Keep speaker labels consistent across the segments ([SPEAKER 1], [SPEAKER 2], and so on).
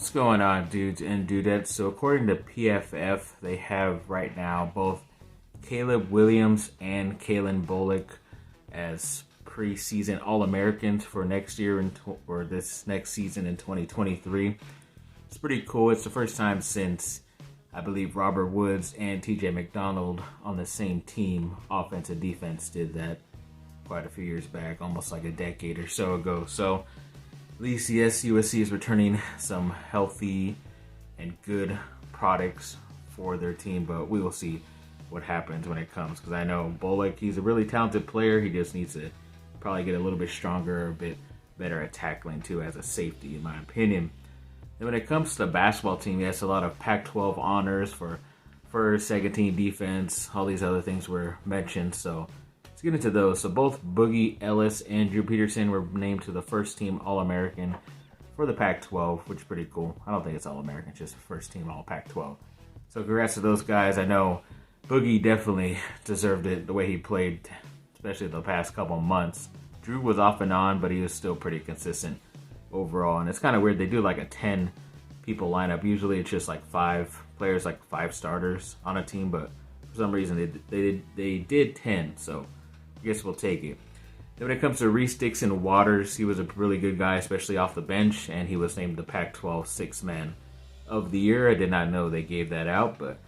[SPEAKER 1] What's going on, dudes and dudettes? So according to PFF, they have right now both Caleb Williams and Kalen Bullock as preseason All-Americans for next year or this next season in 2023. It's pretty cool. It's the first time since, I believe, Robert Woods and TJ McDonald on the same team, offense and defense, did that quite a few years back, almost like a decade or so ago. So at least, yes, USC is returning some healthy and good products for their team, but we will see what happens when it comes, because I know Bullock, he's a really talented player. He just needs to probably get a little bit stronger, a bit better at tackling too as a safety, in my opinion. And when it comes to the basketball team, yes, a lot of Pac-12 honors for first, second team defense, all these other things were mentioned, so let's get into those. So both Boogie Ellis and Drew Peterson were named to the first team All-American for the Pac-12, which is pretty cool. I don't think it's All-American, just first team All-Pac-12. So congrats to those guys. I know Boogie definitely deserved it the way he played, especially the past couple months. Drew was off and on, but he was still pretty consistent overall. And it's kind of weird. They do like a 10 people lineup. Usually it's just like 5 players, like 5 starters on a team, but for some reason they did 10, so I guess we'll take it. Then when it comes to Reese Dixon Waters, he was a really good guy, especially off the bench, and he was named the Pac-12 Sixth Man of the Year. I did not know they gave that out, but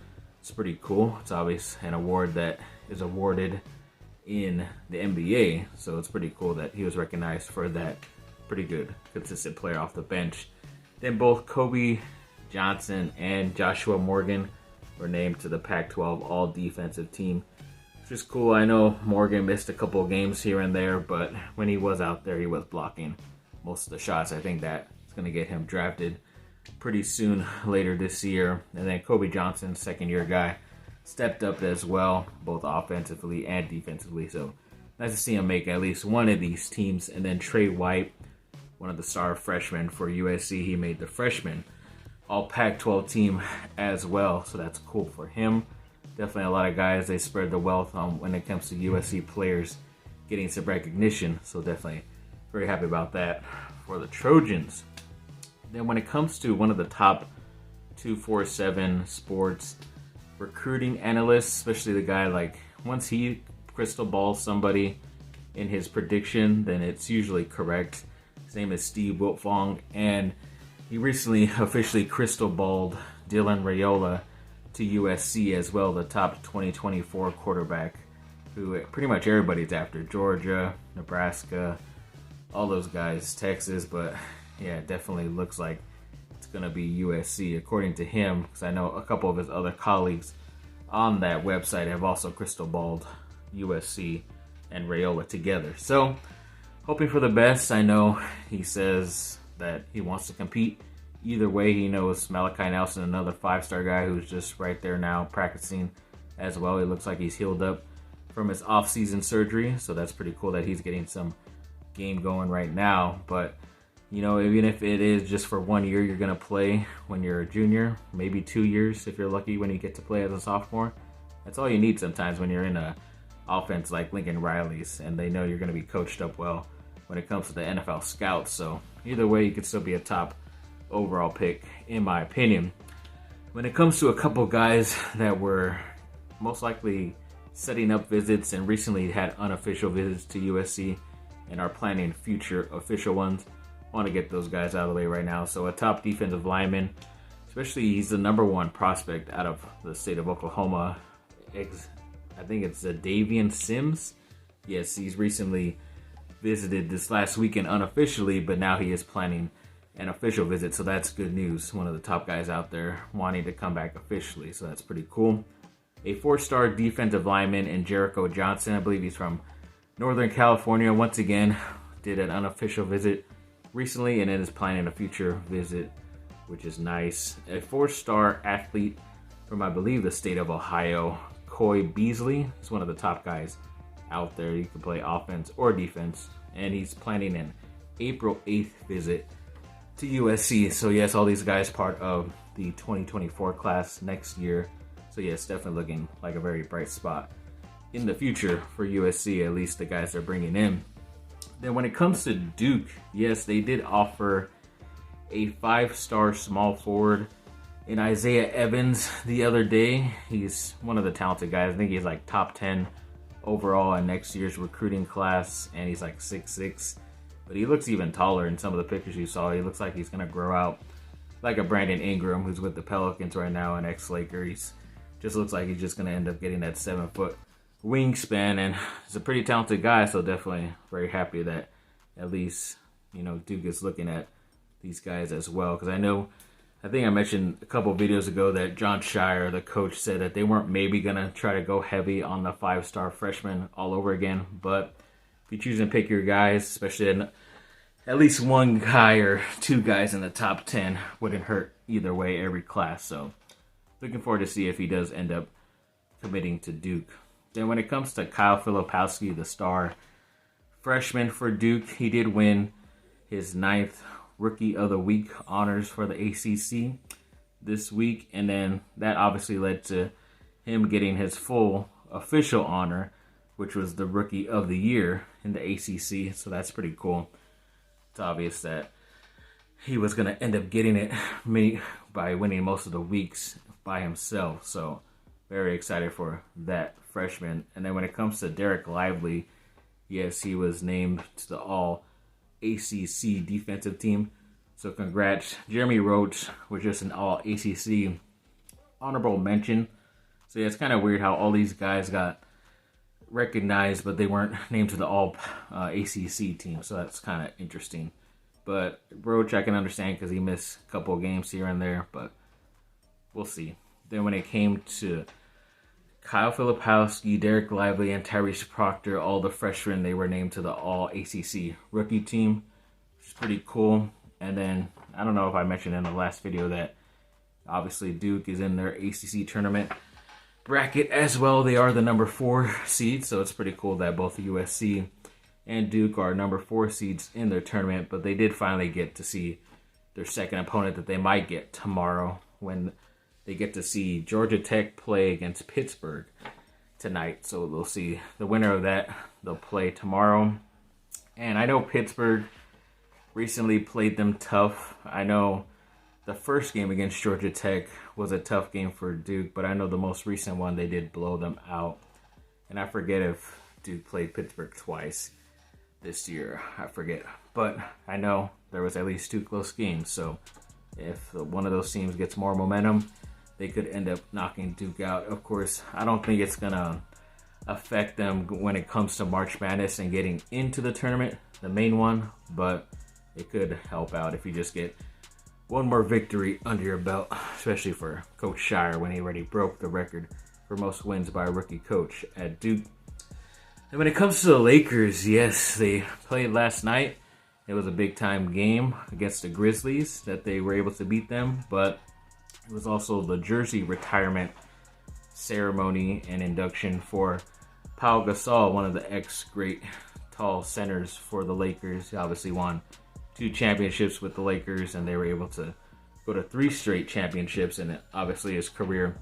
[SPEAKER 1] it's pretty cool. It's obviously an award that is awarded in the NBA, so it's pretty cool that he was recognized for that. Pretty good, consistent player off the bench. Then both Kobe Johnson and Joshua Morgan were named to the Pac-12 All-Defensive Team, which is cool. I know Morgan missed a couple of games here and there, but when he was out there, he was blocking most of the shots. I think that's going to get him drafted pretty soon later this year. And then Kobe Johnson, second-year guy, stepped up as well, both offensively and defensively. So nice to see him make at least one of these teams. And then Trey White, one of the star freshmen for USC, he made the freshman All Pac-12 team as well. So that's cool for him. Definitely a lot of guys, they spread the wealth when it comes to USC players getting some recognition. So definitely very happy about that for the Trojans. Then when it comes to one of the top 247 sports recruiting analysts, especially the guy, like, once he crystal balls somebody in his prediction, then it's usually correct. His name is Steve Wiltfong, and he recently officially crystal balled Dylan Raiola to USC as well, the top 2024 quarterback, who pretty much everybody's after. Georgia, Nebraska, all those guys, Texas, but yeah, it definitely looks like it's going to be USC, according to him, because I know a couple of his other colleagues on that website have also crystal balled USC and Raiola together. So, hoping for the best. I know he says that he wants to compete. Either way, he knows Malachi Nelson, another 5-star guy who's just right there now practicing as well. He looks like he's healed up from his off-season surgery, so that's pretty cool that he's getting some game going right now. But, you know, even if it is just for 1 year you're going to play when you're a junior, maybe 2 years if you're lucky when you get to play as a sophomore, that's all you need sometimes when you're in a offense like Lincoln Riley's and they know you're going to be coached up well when it comes to the NFL scouts. So either way, you could still be a top overall pick, in my opinion. When it comes to a couple guys that were most likely setting up visits and recently had unofficial visits to USC and are planning future official ones, I want to get those guys out of the way right now. So a top defensive lineman, especially he's the number 1 prospect out of the state of Oklahoma. I think it's Davian Sims. Yes, he's recently visited this last weekend unofficially, but now he is planning an official visit, so that's good news. One of the top guys out there wanting to come back officially, so that's pretty cool. A 4-star defensive lineman in Jericho Johnson, I believe he's from Northern California, once again did an unofficial visit recently and then is planning a future visit, which is nice. A 4-star athlete from, I believe, the state of Ohio, Coy Beasley. He's one of the top guys out there. You can play offense or defense, and he's planning an April 8th visit to USC. So yes, all these guys part of the 2024 class next year. So yes, definitely looking like a very bright spot in the future for USC, at least the guys they're bringing in. Then when it comes to Duke, yes, they did offer a 5-star small forward in Isaiah Evans the other day. He's one of the talented guys. I think he's like top 10 overall in next year's recruiting class, and he's like 6'6". But he looks even taller in some of the pictures you saw. He looks like he's going to grow out like a Brandon Ingram, who's with the Pelicans right now, an ex-Laker. He's just looks like he's just going to end up getting that 7-foot wingspan, and he's a pretty talented guy, so definitely very happy that at least, you know, Duke is looking at these guys as well. Because I think I mentioned a couple videos ago that John Shire, the coach, said that they weren't maybe going to try to go heavy on the 5-star freshman all over again, but if you choose and pick your guys, especially in at least one guy or two guys in the top 10, wouldn't hurt either way every class. So looking forward to see if he does end up committing to Duke. Then when it comes to Kyle Filipowski, the star freshman for Duke, he did win his 9th Rookie of the Week honors for the ACC this week. And then that obviously led to him getting his full official honor, which was the Rookie of the Year in the ACC. So that's pretty cool. It's obvious that he was going to end up getting it by winning most of the weeks by himself. So very excited for that freshman. And then when it comes to Derek Lively, yes, he was named to the All-ACC defensive team. So congrats. Jeremy Roach was just an All-ACC honorable mention. So yeah, it's kind of weird how all these guys got recognized, but they weren't named to the All-ACC team. So that's kind of interesting. But Roach, I can understand because he missed a couple of games here and there, but we'll see. Then when it came to Kyle Filipowski, Derek Lively, and Tyrese Proctor, all the freshmen, they were named to the All-ACC rookie team, which is pretty cool. And then, I don't know if I mentioned in the last video that obviously Duke is in their ACC tournament bracket as well. They are the number 4 seed, so it's pretty cool that both USC and Duke are number 4 seeds in their tournament. But they did finally get to see their second opponent that they might get tomorrow when they get to see Georgia Tech play against Pittsburgh tonight. So we'll see the winner of that. They'll play tomorrow. And I know Pittsburgh recently played them tough. I know the first game against Georgia Tech was a tough game for Duke, but I know the most recent one, they did blow them out. And I forget if Duke played Pittsburgh twice this year. I forget. But I know there was at least 2 close games. So if one of those teams gets more momentum, they could end up knocking Duke out. Of course, I don't think it's going to affect them when it comes to March Madness and getting into the tournament, the main one, but it could help out if you just get one more victory under your belt, especially for Coach Shire when he already broke the record for most wins by a rookie coach at Duke. And when it comes to the Lakers, yes, they played last night. It was a big-time game against the Grizzlies that they were able to beat them, but it was also the jersey retirement ceremony and induction for Pau Gasol, one of the ex-great tall centers for the Lakers. He obviously won 2 championships with the Lakers, and they were able to go to 3 straight championships, and obviously his career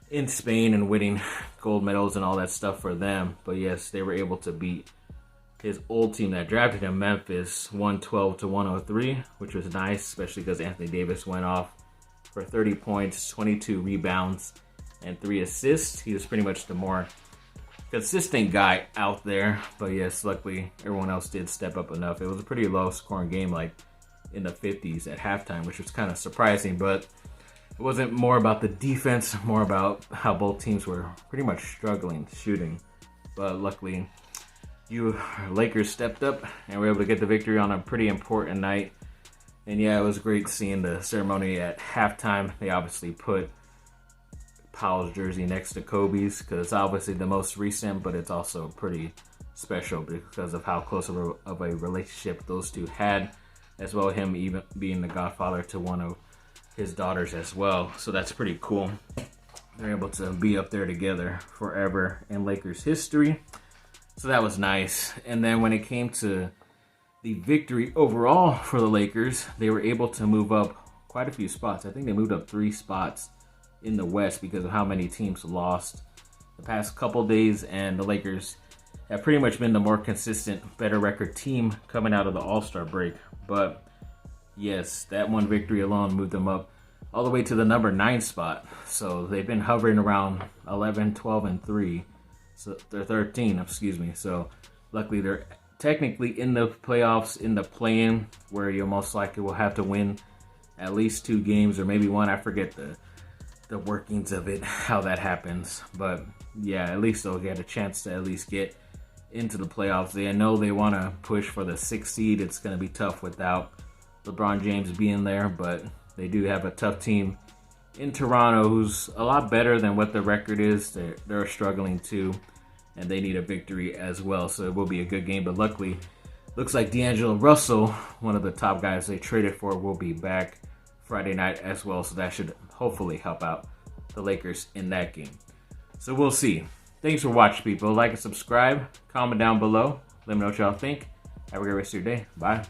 [SPEAKER 1] in Spain and winning gold medals and all that stuff for them. But yes, they were able to beat his old team that drafted him, Memphis, 112-103, which was nice, especially because Anthony Davis went off for 30 points, 22 rebounds, and 3 assists. He was pretty much the more consistent guy out there. But yes, luckily everyone else did step up enough. It was a pretty low-scoring game, like in the 50s at halftime, which was kind of surprising. But it wasn't more about the defense, more about how both teams were pretty much struggling shooting. But luckily, Lakers stepped up and were able to get the victory on a pretty important night. And yeah, it was great seeing the ceremony at halftime. They obviously put Powell's jersey next to Kobe's because it's obviously the most recent, but it's also pretty special because of how close of a relationship those two had, as well as him even being the godfather to one of his daughters as well. So that's pretty cool. They're able to be up there together forever in Lakers history. So that was nice. And then when it came to the victory overall for the Lakers, they were able to move up quite a few spots. I think they moved up 3 spots in the West because of how many teams lost the past couple days, and the Lakers have pretty much been the more consistent, better record team coming out of the All-Star break. But Yes, that one victory alone moved them up all the way to the number 9 spot. So they've been hovering around 11, 12, and 3. So they're 13, excuse me. So luckily they're technically in the playoffs, in the play-in, where you most likely will have to win at least 2 games or maybe one. I forget the workings of it, how that happens. But yeah, at least they'll get a chance to at least get into the playoffs. They know they want to push for the 6th seed. It's going to be tough without LeBron James being there, but they do have a tough team in Toronto who's a lot better than what the record is. They're struggling too, and they need a victory as well, so it will be a good game. But luckily, looks like D'Angelo Russell, one of the top guys they traded for, will be back Friday night as well, so that should hopefully help out the Lakers in that game. So we'll see. Thanks for watching, people. Like and subscribe. Comment down below. Let me know what y'all think. Have a great rest of your day. Bye.